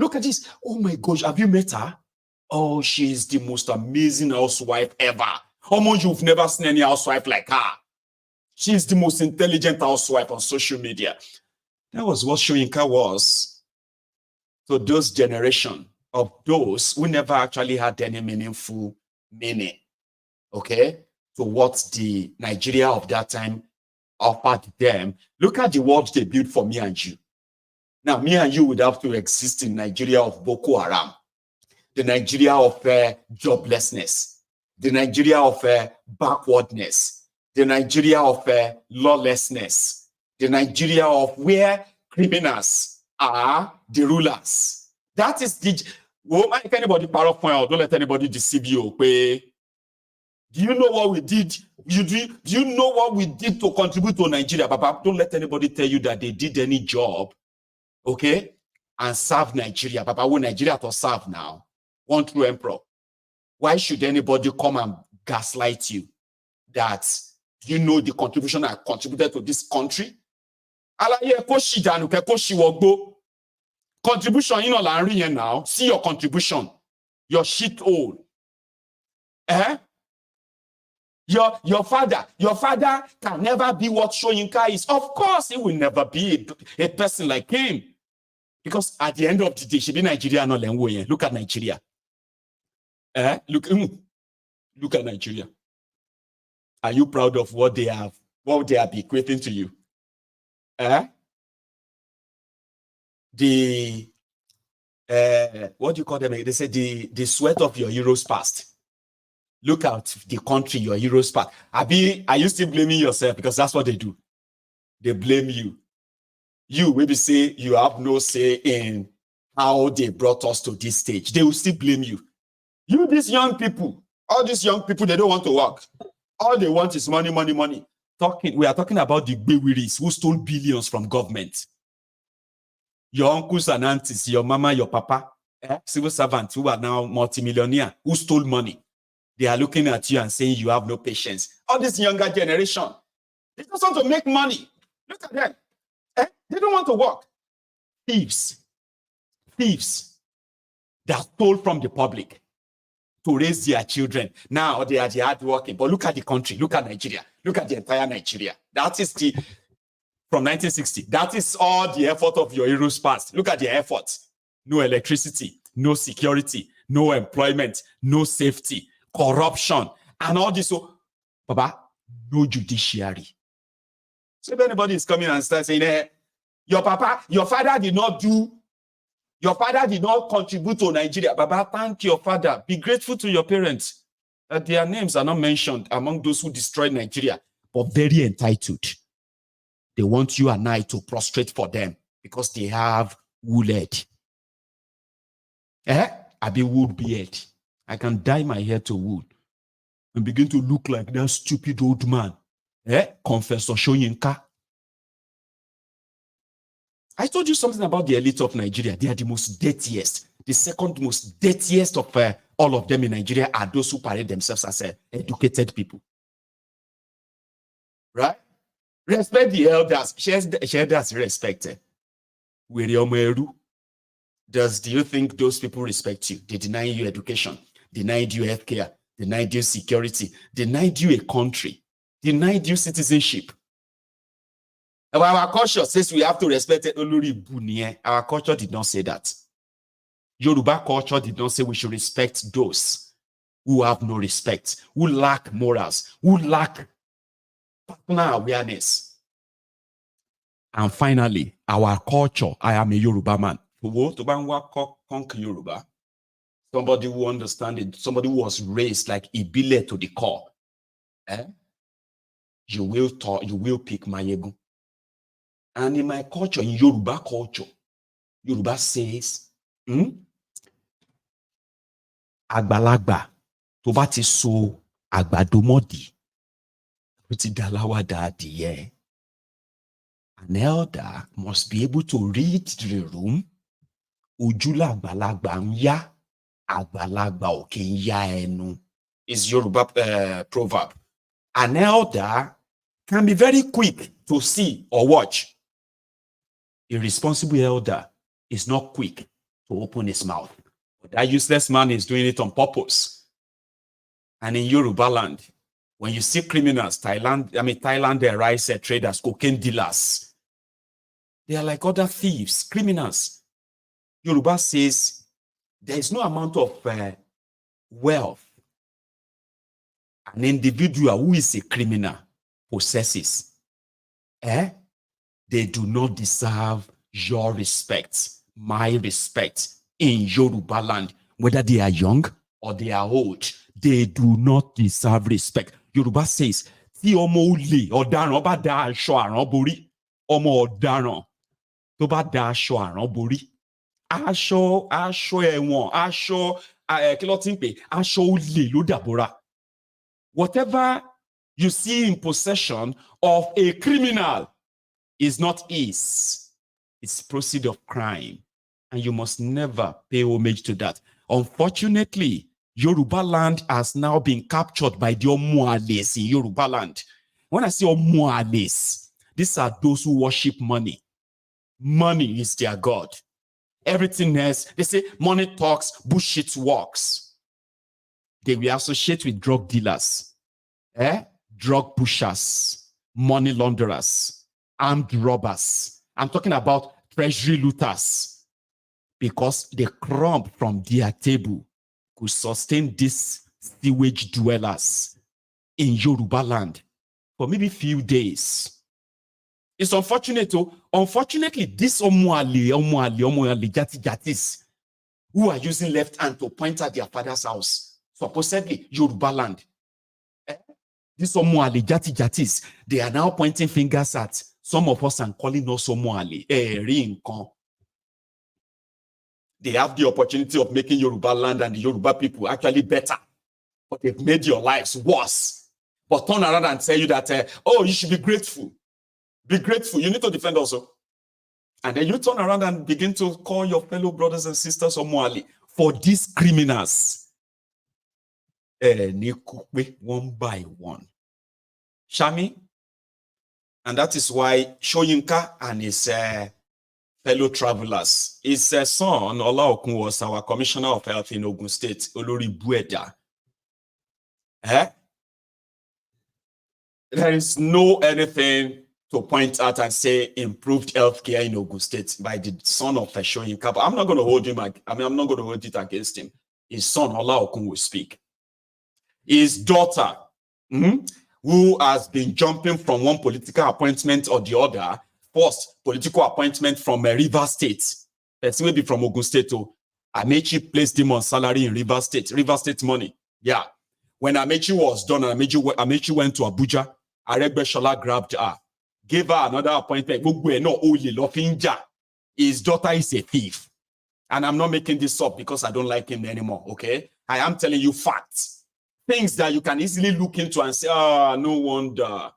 Look at this. Oh my gosh, have you met her? Oh, she's the most amazing housewife ever. Almost you've never seen any housewife like her. She's the most intelligent housewife on social media. That was what Soyinka was to those generation of those who never actually had any meaningful meaning, okay, to what the Nigeria of that time offered them. Look at the world they built for me and you. Now, me and you would have to exist in Nigeria of Boko Haram, the Nigeria of joblessness, the Nigeria of backwardness, the Nigeria of lawlessness, the Nigeria of where criminals are the rulers. That is the... Well, if anybody power point, don't let anybody deceive you. Okay? Do you know what we did? Do you know what we did to contribute to Nigeria? Baba, don't let anybody tell you that they did any job, okay, and serve Nigeria. Baba, when Nigeria to serve now, one true emperor. Why should anybody come and gaslight you that you know the contribution I contributed to this country? Contribution, you know, now. See your contribution, your shit hole. Your father can never be what Soyinka is. Of course, he will never be a person like him. Because at the end of the day, she be Nigeria, no lenwo. Look at Nigeria. Look at Nigeria. Are you proud of what they have bequeathing to you? What do you call them? They say the sweat of your heroes past. Look at the country your heroes past. Are you still blaming yourself? Because that's what they do. They blame you. You maybe say you have no say in how they brought us to this stage. They will still blame you. You, these young people, all these young people, they don't want to work. All they want is money, money, money. We are talking about the Bewiris who stole billions from government. Your uncles and aunties, your mama, your papa, civil servants who are now multimillionaire, who stole money. They are looking at you and saying you have no patience. All this younger generation, they just want to make money. Look at them. They don't want to work. Thieves that stole from the public to raise their children. Now they are the hardworking. But look at the country. Look at Nigeria. Look at the entire Nigeria. That is from 1960. That is all the effort of your heroes past. Look at their efforts. No electricity, no security, no employment, no safety, corruption, and all this. So, Baba, no judiciary. So if anybody is coming and starts saying, your father did not contribute to Nigeria. Baba, thank your father. Be grateful to your parents. Their names are not mentioned among those who destroyed Nigeria, but very entitled. They want you and I to prostrate for them because they have wool head. I be wool beard. I can dye my hair to wool and begin to look like that stupid old man. Confessor Soyinka. I told you something about the elite of Nigeria. They are the most dirtiest. The second most dirtiest of all of them in Nigeria are those who parade themselves as educated people. Right? Respect the elders. Elders respected. Do you think those people respect you? They deny you education, denied you healthcare, denied you security, denied you a country, denied you citizenship. Our culture says we have to respect it. Our culture did not say that. Yoruba culture did not say we should respect those who have no respect, who lack morals, who lack personal awareness. And finally, our culture. I am a Yoruba man. Somebody who understands it, somebody who was raised like Ibile to the core. You will pick Mayegu. And in my culture, in Yoruba culture, Yoruba says, Àgbàlagbà tó bá ti so àgbàdo mọ́dì, ó ti dàláwà dàdìyẹ. An elder must be able to read the room. Ojú làgbàlagbà ń yá, àgbàlagbà ò kì í yá ẹnu. Is Yoruba proverb. An elder can be very quick to see or watch. A responsible elder is not quick to open his mouth. But that useless man is doing it on purpose. And in Yoruba land, when you see criminals, Thailand, they rice traders, cocaine dealers, they are like other thieves, criminals. Yoruba says there is no amount of wealth an individual who is a criminal possesses. They do not deserve your respect, my respect in Yoruba land, whether they are young or they are old. They do not deserve respect. Yoruba says, tí ọmọ olè ọ̀daràn bá da aṣọ àrán borí, ọmọ ọ̀daràn tó bá da aṣọ àrán borí, aṣọ ẹ̀wọ̀n, aṣọ kí ló ti ń pè, aṣọ olè ló dàbora. Whatever you see in possession of a criminal is not his. It's proceed of crime. And you must never pay homage to that. Unfortunately, Yoruba land has now been captured by the Omuales in Yoruba land. When I say Omuales, these are those who worship money. Money is their God. Everything else, they say money talks, bullshit walks. They will associate with drug dealers, drug pushers, money launderers, armed robbers. I'm talking about treasury looters, because the crumb from their table could sustain these sewage dwellers in Yoruba land for maybe a few days. It's unfortunate. Unfortunately, these Omuale jatis who are using left hand to point at their father's house, supposedly Yoruba land. These Omuale jatis, they are now pointing fingers at some of us and calling us Omuale. They have the opportunity of making Yoruba land and the Yoruba people actually better, but they've made your lives worse. But turn around and tell you that, oh, you should be grateful. Be grateful. You need to defend also. And then you turn around and begin to call your fellow brothers and sisters Omuale for these criminals. One by one. Shami. And that is why Soyinka and his fellow travelers, his son, Olaokun, was our commissioner of health in Ogun State, Olori Bueda. There is no anything to point out and say improved healthcare in Ogun State by the son of Soyinka. But I'm not going to hold him. I'm not going to hold it against him. His son, Olaokun, will speak. His daughter, who has been jumping from one political appointment or the other, first political appointment from Rivers State, person will be from Ogun State. Amechi placed him on salary in Rivers State money. Yeah. When Amechi was done, Amechi went to Abuja, Aregbesola grabbed her, gave her another appointment. His daughter is a thief. And I'm not making this up because I don't like him anymore, okay? I am telling you facts. Things that you can easily look into and say, no wonder.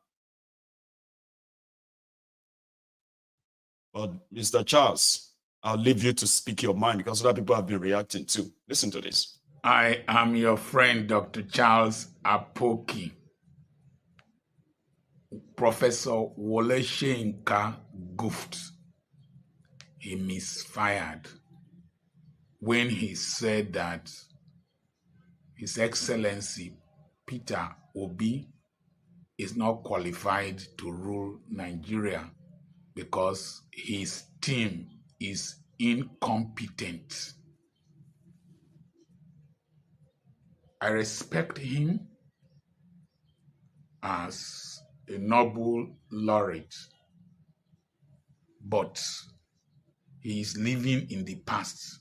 But Mr. Charles, I'll leave you to speak your mind because other people have been reacting too. Listen to this. I am your friend, Dr. Charles Apoki. Professor Wole Soyinka goofed. He misfired when he said that His Excellency Peter Obi is not qualified to rule Nigeria because his team is incompetent. I respect him as a Nobel laureate, but he is living in the past.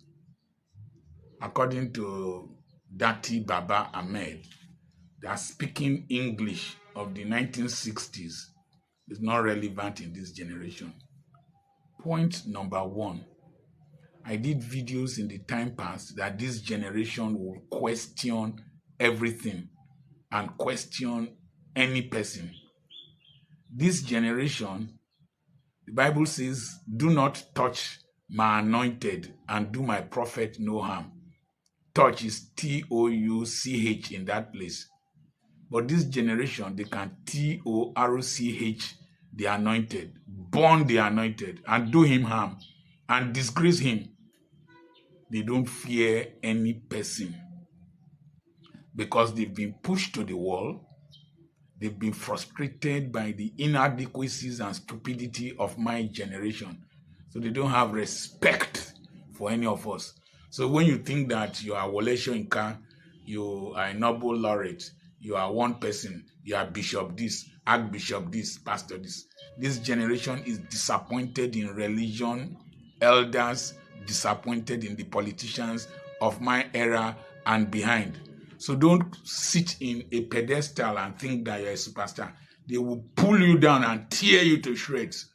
According to Dati Baba Ahmed, that speaking English of the 1960s is not relevant in this generation. Point number one, I did videos in the time past that this generation will question everything and question any person. This generation, the Bible says, do not touch my anointed and do my prophet no harm. Touch is T-O-U-C-H in that place. But this generation, they can T-O-R-C-H the anointed, burn the anointed, and do him harm, and disgrace him. They don't fear any person because they've been pushed to the wall. They've been frustrated by the inadequacies and stupidity of my generation. So they don't have respect for any of us. So when you think that you are Wole Soyinka, you are a Nobel laureate, you are one person, you are bishop this, archbishop this, pastor this generation is disappointed in religion, elders, disappointed in the politicians of my era and behind. So don't sit in a pedestal and think that you're a superstar. They will pull you down and tear you to shreds.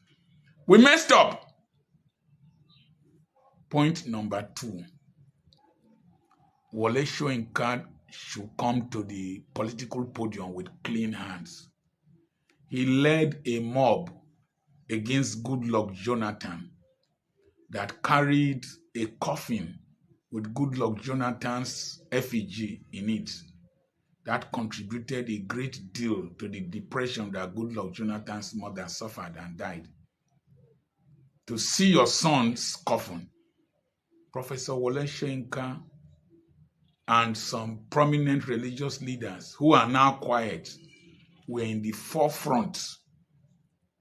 We messed up. Point number 2. Wole Soyinka should come to the political podium with clean hands. He led a mob against Goodluck Jonathan that carried a coffin with Goodluck Jonathan's effigy in it. That contributed a great deal to the depression that Goodluck Jonathan's mother suffered and died. To see your son's coffin, Professor Wole Soyinka and some prominent religious leaders who are now quiet were in the forefront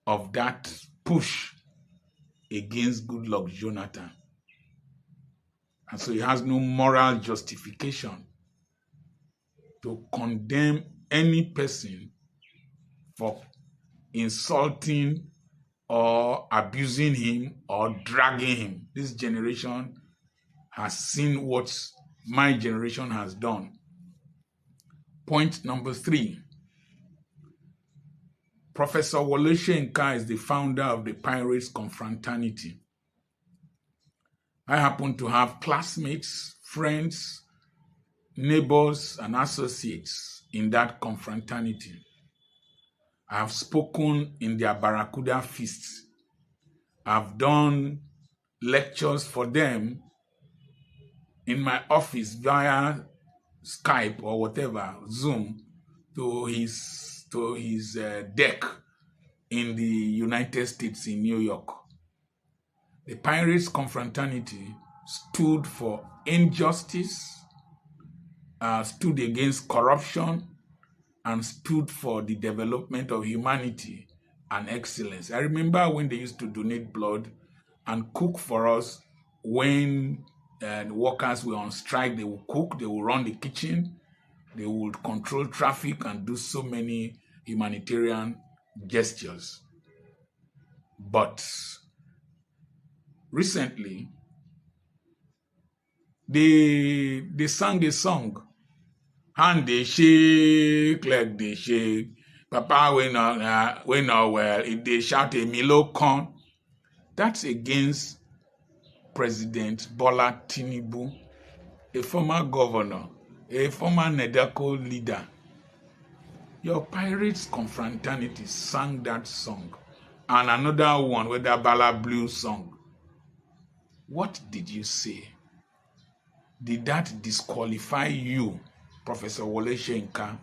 of that push against Goodluck Jonathan. And so he has no moral justification to condemn any person for insulting or abusing him or dragging him. This generation has seen what my generation has done. Point number 3. Professor Wole Soyinka is the founder of the Pirates Confraternity. I happen to have classmates, friends, neighbors, and associates in that confraternity. I have spoken in their Barracuda feasts. I've done lectures for them in my office via Skype or whatever, Zoom, to his deck in the United States in New York. The Pirates Confraternity stood for injustice, stood against corruption, and stood for the development of humanity and excellence. I remember when they used to donate blood and cook for us when the workers were on strike. They would cook, they would run the kitchen, they would control traffic and do so many humanitarian gestures. But recently, they sang a song. Hand they shake, leg they shake. Papa we not well. If they shout a Milo con, that's against President Bola Tinubu, a former governor, a former NEDACO leader. Your Pirates Confraternity sang that song, and another one with the Bala Blue song. What did you say? Did that disqualify you, Professor Wole Soyinka,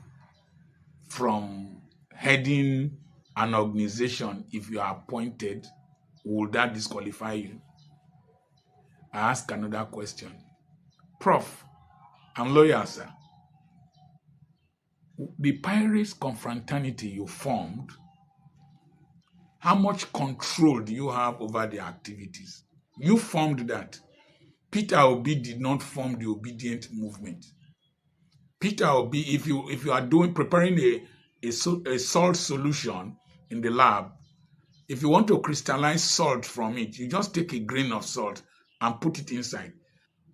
from heading an organization? If you are appointed, would that disqualify you? I ask another question. Prof, I'm lawyer, sir. The Pirates Confraternity you formed, how much control do you have over their activities? You formed that. Peter Obi did not form the obedient movement. Peter Obi, if you are preparing a salt solution in the lab, if you want to crystallize salt from it, you just take a grain of salt and put it inside.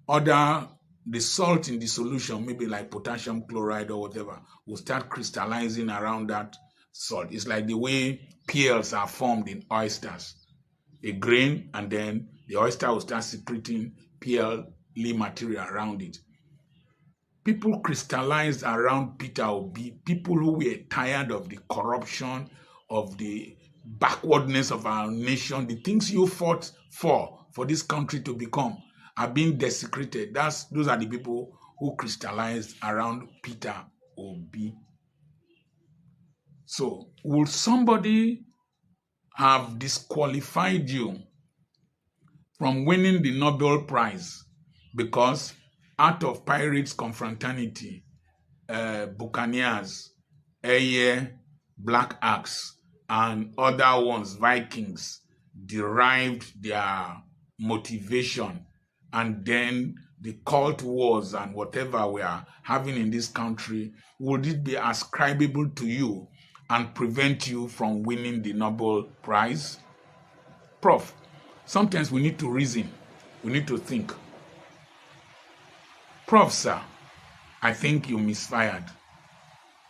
Order the salt in the solution, maybe like potassium chloride or whatever, will start crystallizing around that salt. It's like the way pearls are formed in oysters. A grain, and then the oyster will start secreting pearly material around it. People crystallized around Peter Obi, people who were tired of the corruption, of the backwardness of our nation, the things you fought for this country to become are being desecrated. Those are the people who crystallized around Peter Obi. So, will somebody have disqualified you from winning the Nobel Prize because out of pirates confraternity, buccaneers, Eye, Black Axe, and other ones, Vikings, derived their motivation, and then the cult wars and whatever we are having in this country, would it be ascribable to you and prevent you from winning the Nobel Prize? Prof, sometimes we need to reason, we need to think. Prof, sir, I think you misfired.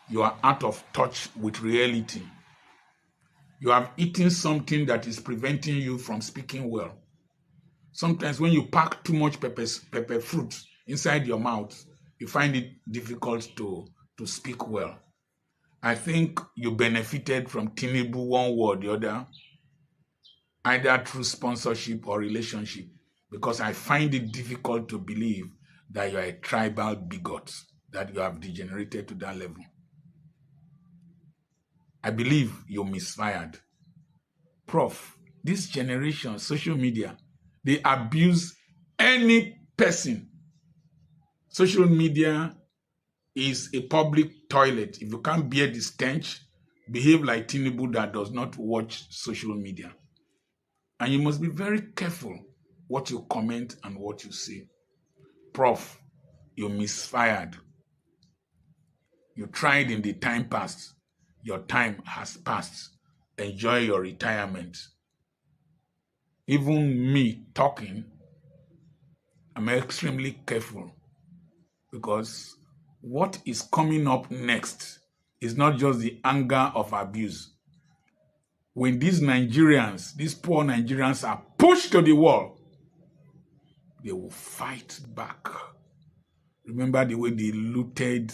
You are out of touch with reality. You have eaten something that is preventing you from speaking well. Sometimes when you pack too much pepper fruit inside your mouth, you find it difficult to speak well. I think you benefited from Tinubu one way or the other, either through sponsorship or relationship, because I find it difficult to believe that you are a tribal bigot, that you have degenerated to that level. I believe you misfired. Prof, this generation, social media, they abuse any person. Social media is a public toilet. If you can't bear the stench, behave like Tinubu that does not watch social media. And you must be very careful what you comment and what you say. Prof, you misfired. You tried in the time past. Your time has passed. Enjoy your retirement. Even me talking, I'm extremely careful, because what is coming up next is not just the anger of abuse. When these Nigerians, these poor Nigerians, are pushed to the wall, they will fight back. Remember the way they looted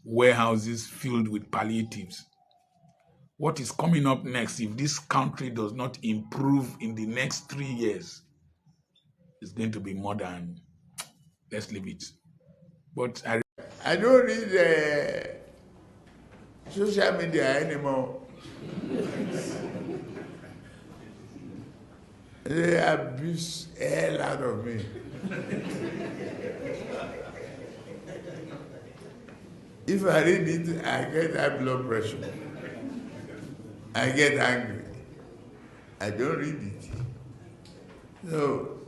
warehouses filled with palliatives. What is coming up next, if this country does not improve in the next 3 years, is going to be more than, let's leave it. But I don't read social media anymore. They abuse hell out of me. If I read it, I get high blood pressure. I get angry. I don't read it. So,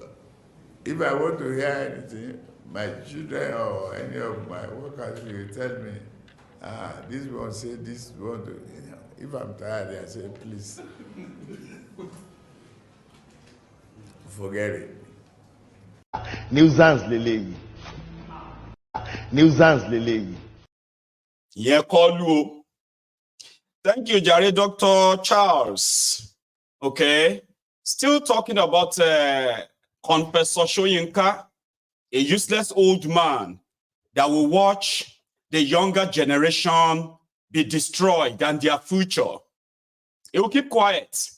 if I want to hear anything, my children or any of my workers will tell me, this one say this one. If I'm tired, I say, please, forget it. Nuisance lele. Nuisance lele. Yeah, call you. Thank you, Jerry, Dr. Charles. Okay. Still talking about Confessor Soyinka, a useless old man that will watch the younger generation be destroyed and their future. He will keep quiet.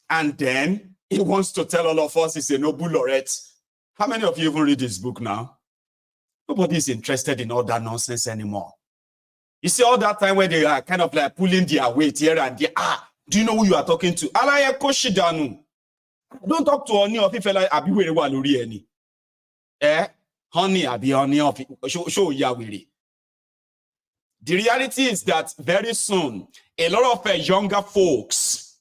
And then he wants to tell all of us he's a Nobel laureate. How many of you even read this book now? Nobody is interested in all that nonsense anymore. You see, all that time where they are kind of like pulling their weight here and there. Do you know who you are talking to? Alaya Koshidanu. Don't talk to Oni of Ifela Abiwere Waluri any. Honey, Abi Oni of show Yawiri. The reality is that very soon, a lot of younger folks,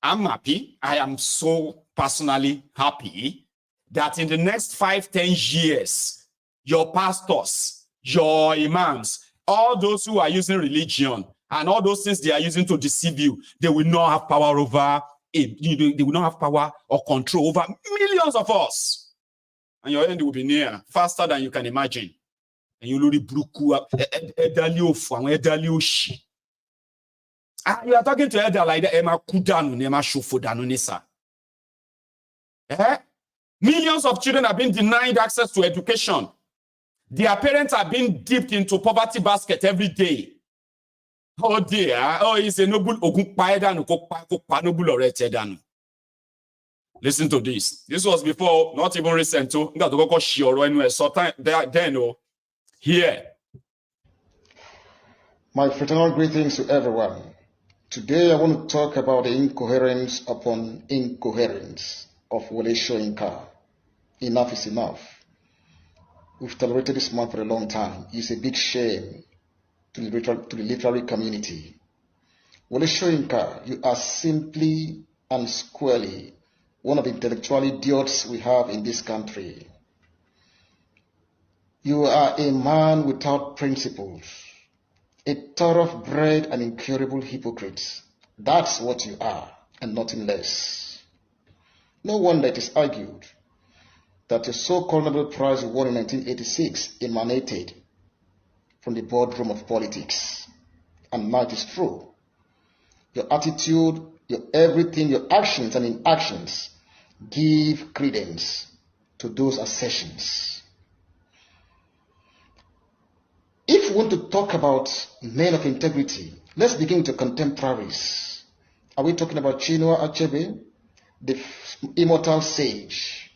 I'm happy. I am so personally happy that in the next 5-10 years, your pastors, your imams, all those who are using religion and all those things they are using to deceive you, they will not have power over it. They will not have power or control over millions of us. And your end will be near, faster than you can imagine. And you will you are talking to elder like that, Emma Kudanu, Nema Shufodanu Nisa. Millions of children have been denied access to education. Their parents are being dipped into poverty basket every day. Oh dear. Oh, it's a noble noble. Listen to this. This was before, not even recent. Here. My fraternal greetings to everyone. Today I want to talk about the incoherence upon incoherence of Wole Soyinka. Enough is enough. We've tolerated this man for a long time. It's a big shame to the literary community. Wole Soyinka, you are simply and squarely one of the intellectual idiots we have in this country. You are a man without principles, a thoroughbred and incurable hypocrite. That's what you are, and nothing less. No wonder it is argued that your so-called Nobel Prize you won in 1986 emanated from the boardroom of politics. And now it is true. Your attitude, your everything, your actions and inactions give credence to those assertions. If we want to talk about men of integrity, let's begin with your contemporaries. Are we talking about Chinua Achebe, the immortal sage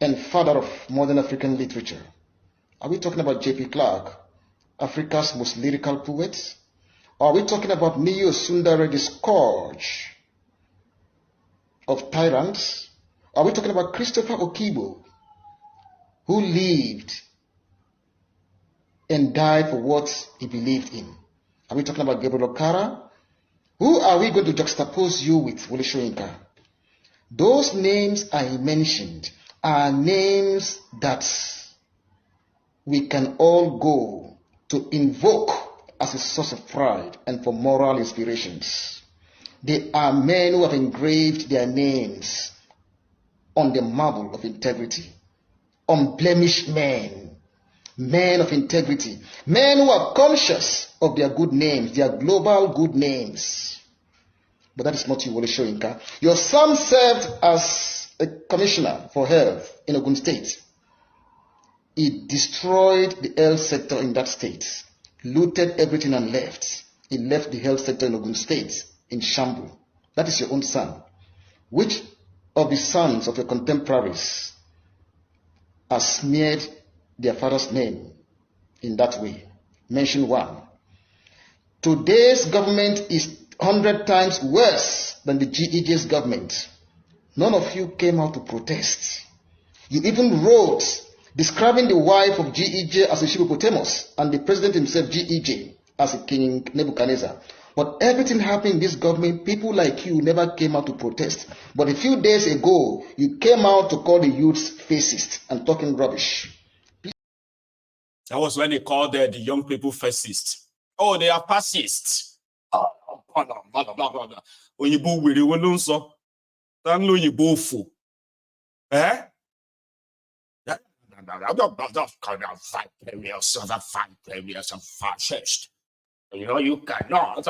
and father of modern African literature? Are we talking about J.P. Clark, Africa's most lyrical poet? Or are we talking about Miyo Sundare, the scourge of tyrants? Or are we talking about Christopher Okibo, who lived and died for what he believed in? Are we talking about Gabriel Okara? Who are we going to juxtapose you with, Wole Soyinka? Those names I mentioned are names that we can all go to invoke as a source of pride and for moral inspirations. They are men who have engraved their names on the marble of integrity. Unblemished men, men of integrity, men who are conscious of their good names, their global good names. But that is not you, Wole Soyinka. Your son served as a commissioner for health in Ogun State. He destroyed the health sector in that state, looted everything and left. He left the health sector in Ogun State in shambles. That is your own son. Which of the sons of your contemporaries has smeared their father's name in that way? Mention one. Today's government is 100 times worse than the GEJ's government. None of you came out to protest. You even wrote describing the wife of GEJ as a hippopotamus and the president himself, GEJ, as a king Nebuchadnezzar. But everything happening in this government, people like you never came out to protest. But a few days ago, you came out to call the youths fascist and talking rubbish. That was when they called the young people fascist. Oh, they are fascists. Oyinbo wèrè wo ló ń sọ? Ta ń lo Oyinbo òfò? Five areas of fascist. You know, you cannot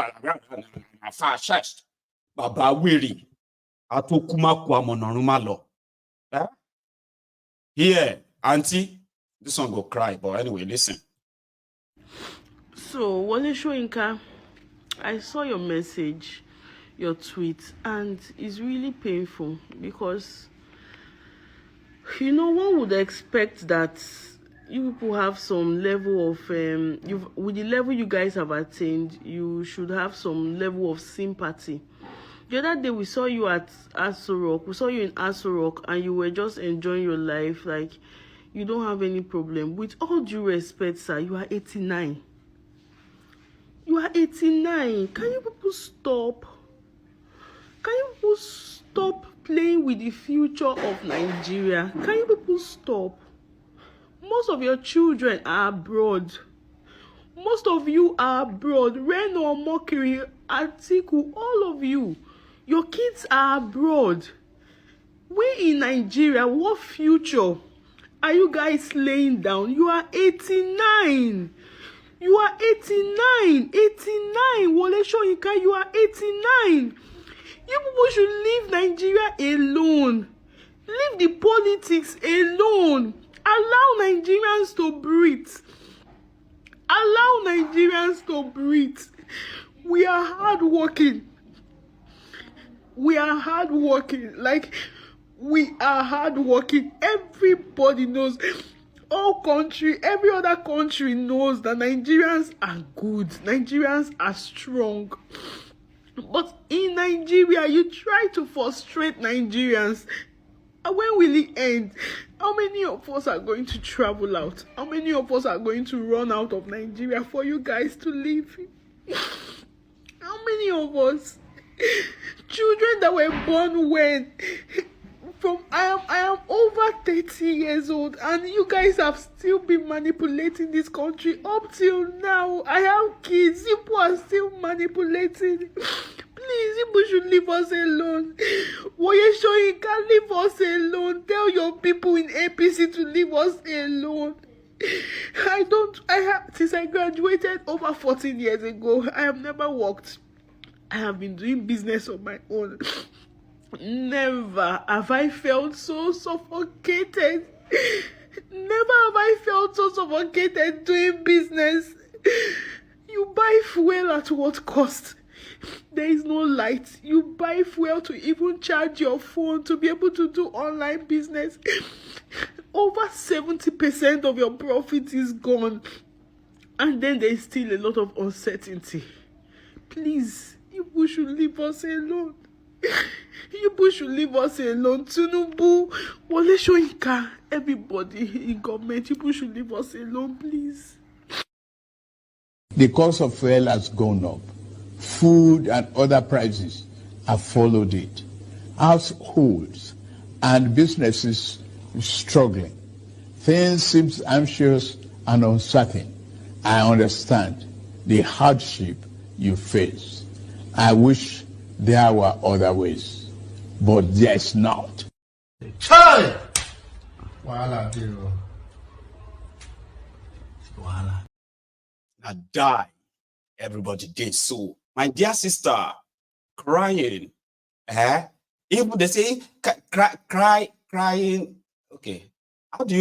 fascist. Baba wèrè. Atokumaku amonarun ma lọ. Here, auntie, this one go cry, but anyway, listen. So, Wole Soyinka, I saw your message, your tweet, and it's really painful because, you know, one would expect that you people have some level of, with the level you guys have attained, you should have some level of sympathy. The other day we saw you at Aso Rock, we saw you in Aso Rock, and you were just enjoying your life, like you don't have any problem. With all due respect, sir, you are 89. You are 89. Can you people stop? Can you people stop playing with the future of Nigeria? Can you people stop? Most of your children are abroad. Most of you are abroad. Reno, Mokiri, Atiku, all of you. Your kids are abroad. We in Nigeria, what future are you guys laying down? You are 89. You are 89. 89. Wole Soyinka, you are 89. You people should leave Nigeria alone. Leave the politics alone. Allow Nigerians to breathe. Allow Nigerians to breathe. We are hardworking. We are hardworking. Like, we are hardworking. Everybody knows. Every other country knows that Nigerians are good. Nigerians are strong. But in Nigeria, you try to frustrate Nigerians. And when will it end? How many of us are going to travel out? How many of us are going to run out of Nigeria for you guys to leave? How many of us? Children that were born when? I am over 30 years old, and you guys have still been manipulating this country up till now. I have kids. People are still manipulating. Please, people should leave us alone. Wole Soyinka, leave us alone. Tell your people in APC to leave us alone. Since I graduated over 14 years ago, I have never worked. I have been doing business on my own. Never have I felt so suffocated. Never have I felt so suffocated doing business. You buy fuel at what cost? There is no light. You buy fuel to even charge your phone to be able to do online business. Over 70% of your profit is gone. And then there is still a lot of uncertainty. Please, you should leave us alone. You should leave us alone. Tinubu, Wole Soyinka, everybody in government, you should leave us alone, please. The cost of fuel has gone up. Food and other prices have followed it. Households and businesses struggling. Things seem anxious and uncertain. I understand the hardship you face. I wish there were other ways, but there's not. Chai! Wahala, dear. Wahala. I die. Everybody did so. My dear sister, crying. Even they say crying. Okay. How do you